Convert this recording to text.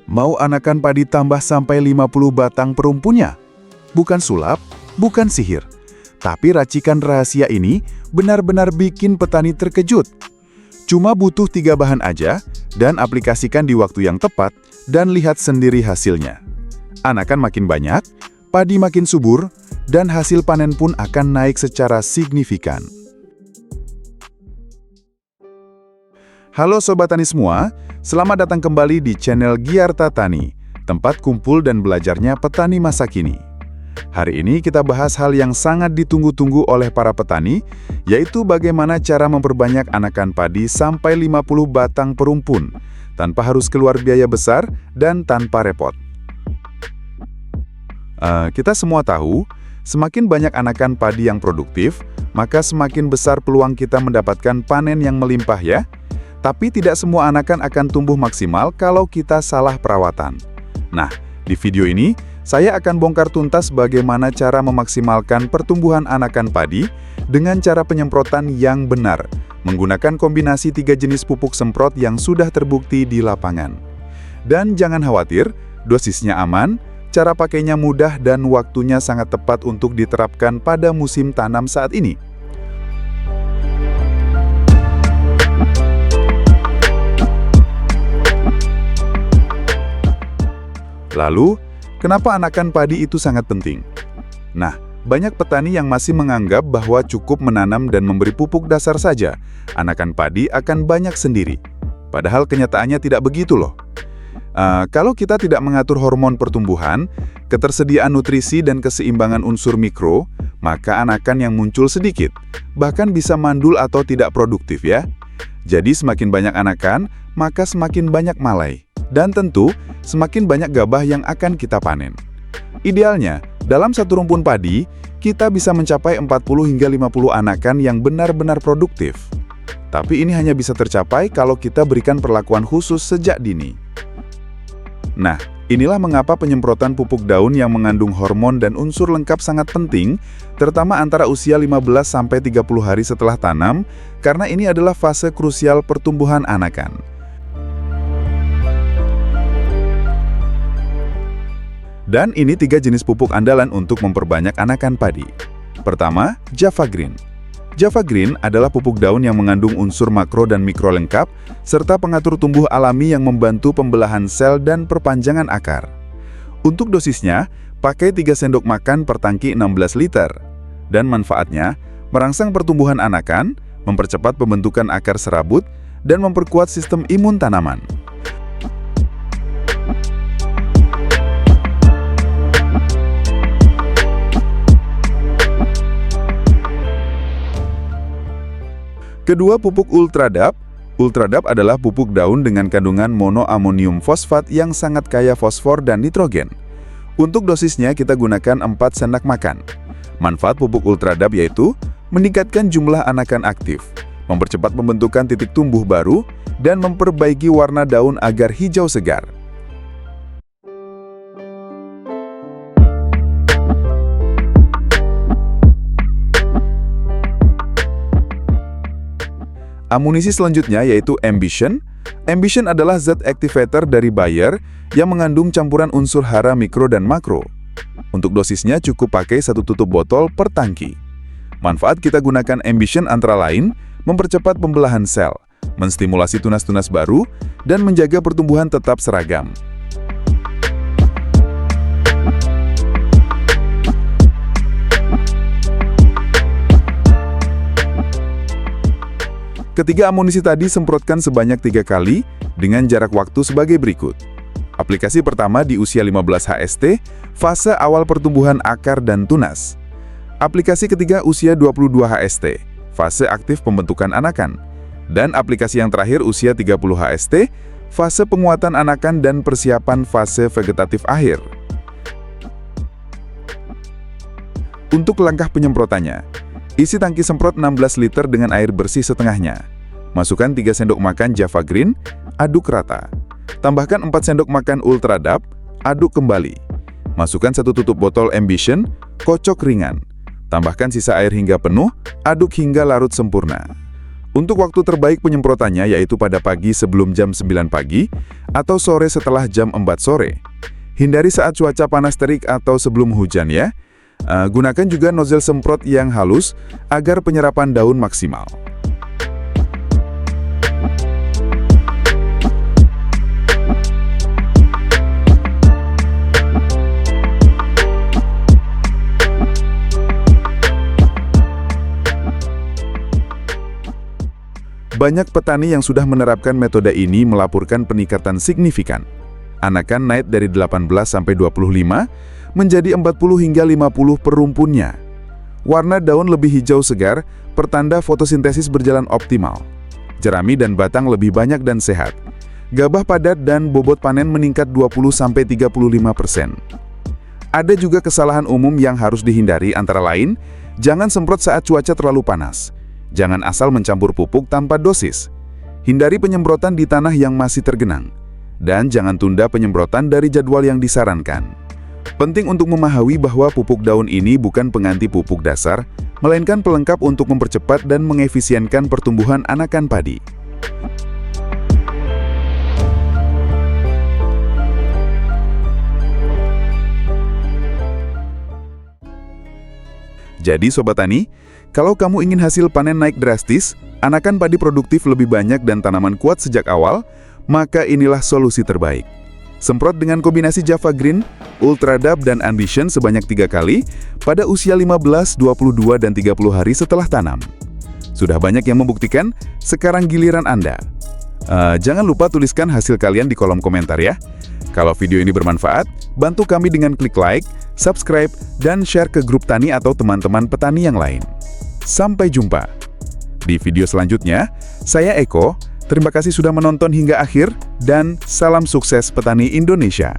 Mau anakan padi tambah sampai 50 batang perumpunnya? Bukan sulap, bukan sihir. Tapi racikan rahasia ini benar-benar bikin petani terkejut. Cuma butuh 3 bahan aja, dan aplikasikan di waktu yang tepat, dan lihat sendiri hasilnya. Anakan makin banyak, padi makin subur, dan hasil panen pun akan naik secara signifikan. Halo Sobat Tani semua, selamat datang kembali di channel Giarta Tani, tempat kumpul dan belajarnya petani masa kini. Hari ini kita bahas hal yang sangat ditunggu-tunggu oleh para petani, yaitu bagaimana cara memperbanyak anakan padi sampai 50 batang perumpun, tanpa harus keluar biaya besar dan tanpa repot. Kita semua tahu, semakin banyak anakan padi yang produktif, maka semakin besar peluang kita mendapatkan panen yang melimpah ya. Tapi tidak semua anakan akan tumbuh maksimal kalau kita salah perawatan. Nah, di video ini, saya akan bongkar tuntas bagaimana cara memaksimalkan pertumbuhan anakan padi dengan cara penyemprotan yang benar, menggunakan kombinasi 3 jenis pupuk semprot yang sudah terbukti di lapangan. Dan jangan khawatir, dosisnya aman, cara pakainya mudah dan waktunya sangat tepat untuk diterapkan pada musim tanam saat ini. Lalu, kenapa anakan padi itu sangat penting? Nah, banyak petani yang masih menganggap bahwa cukup menanam dan memberi pupuk dasar saja, anakan padi akan banyak sendiri. Padahal kenyataannya tidak begitu loh. Kalau kita tidak mengatur hormon pertumbuhan, ketersediaan nutrisi dan keseimbangan unsur mikro, maka anakan yang muncul sedikit, bahkan bisa mandul atau tidak produktif ya. Jadi semakin banyak anakan, maka semakin banyak malai. Dan tentu, semakin banyak gabah yang akan kita panen. Idealnya, dalam satu rumpun padi, kita bisa mencapai 40 hingga 50 anakan yang benar-benar produktif. Tapi ini hanya bisa tercapai kalau kita berikan perlakuan khusus sejak dini. Nah, inilah mengapa penyemprotan pupuk daun yang mengandung hormon dan unsur lengkap sangat penting, terutama antara usia 15-30 hari setelah tanam, karena ini adalah fase krusial pertumbuhan anakan. Dan ini 3 jenis pupuk andalan untuk memperbanyak anakan padi. Pertama, Java Green. Java Green adalah pupuk daun yang mengandung unsur makro dan mikro lengkap, serta pengatur tumbuh alami yang membantu pembelahan sel dan perpanjangan akar. Untuk dosisnya, pakai 3 sendok makan per tangki 16 liter. Dan manfaatnya, merangsang pertumbuhan anakan, mempercepat pembentukan akar serabut, dan memperkuat sistem imun tanaman. Kedua, pupuk Ultradap. Ultradap adalah pupuk daun dengan kandungan monoamonium fosfat yang sangat kaya fosfor dan nitrogen. Untuk dosisnya kita gunakan 4 sendok makan. Manfaat pupuk Ultradap yaitu meningkatkan jumlah anakan aktif, mempercepat pembentukan titik tumbuh baru, dan memperbaiki warna daun agar hijau segar. Amunisi selanjutnya yaitu Ambition. Ambition adalah zat activator dari Bayer yang mengandung campuran unsur hara mikro dan makro. Untuk dosisnya cukup pakai 1 tutup botol per tangki. Manfaat kita gunakan Ambition antara lain mempercepat pembelahan sel, menstimulasi tunas-tunas baru, dan menjaga pertumbuhan tetap seragam. Ketiga amunisi tadi semprotkan sebanyak 3 kali dengan jarak waktu sebagai berikut. Aplikasi pertama di usia 15 HST, fase awal pertumbuhan akar dan tunas. Aplikasi ketiga usia 22 HST, fase aktif pembentukan anakan. Dan aplikasi yang terakhir usia 30 HST, fase penguatan anakan dan persiapan fase vegetatif akhir. Untuk langkah penyemprotannya, isi tangki semprot 16 liter dengan air bersih setengahnya. Masukkan 3 sendok makan Java Green, aduk rata. Tambahkan 4 sendok makan Ultradap, aduk kembali. Masukkan 1 tutup botol Ambition, kocok ringan. Tambahkan sisa air hingga penuh, aduk hingga larut sempurna. Untuk waktu terbaik penyemprotannya yaitu pada pagi sebelum jam 9 pagi atau sore setelah jam 4 sore. Hindari saat cuaca panas terik atau sebelum hujan ya. Gunakan juga nozzle semprot yang halus agar penyerapan daun maksimal. Banyak petani yang sudah menerapkan metode ini melaporkan peningkatan signifikan. Anakan naik dari 18 sampai 25 menjadi 40 hingga 50 per rumpunnya. Warna daun lebih hijau segar, pertanda fotosintesis berjalan optimal. Jerami dan batang lebih banyak dan sehat. Gabah padat dan bobot panen meningkat 20 sampai 35%. Ada juga kesalahan umum yang harus dihindari antara lain, jangan semprot saat cuaca terlalu panas. Jangan asal mencampur pupuk tanpa dosis. Hindari penyemprotan di tanah yang masih tergenang. Dan jangan tunda penyemprotan dari jadwal yang disarankan. Penting untuk memahami bahwa pupuk daun ini bukan pengganti pupuk dasar, melainkan pelengkap untuk mempercepat dan mengefisienkan pertumbuhan anakan padi. Jadi Sobat Tani, kalau kamu ingin hasil panen naik drastis, anakan padi produktif lebih banyak dan tanaman kuat sejak awal, maka inilah solusi terbaik. Semprot dengan kombinasi Java Green, Ultradap, dan Ambition sebanyak 3 kali pada usia 15, 22, dan 30 hari setelah tanam. Sudah banyak yang membuktikan, sekarang giliran Anda. Jangan lupa tuliskan hasil kalian di kolom komentar ya. Kalau video ini bermanfaat, bantu kami dengan klik like, subscribe, dan share ke grup tani atau teman-teman petani yang lain. Sampai jumpa di video selanjutnya. Saya Eko, terima kasih sudah menonton hingga akhir dan salam sukses petani Indonesia.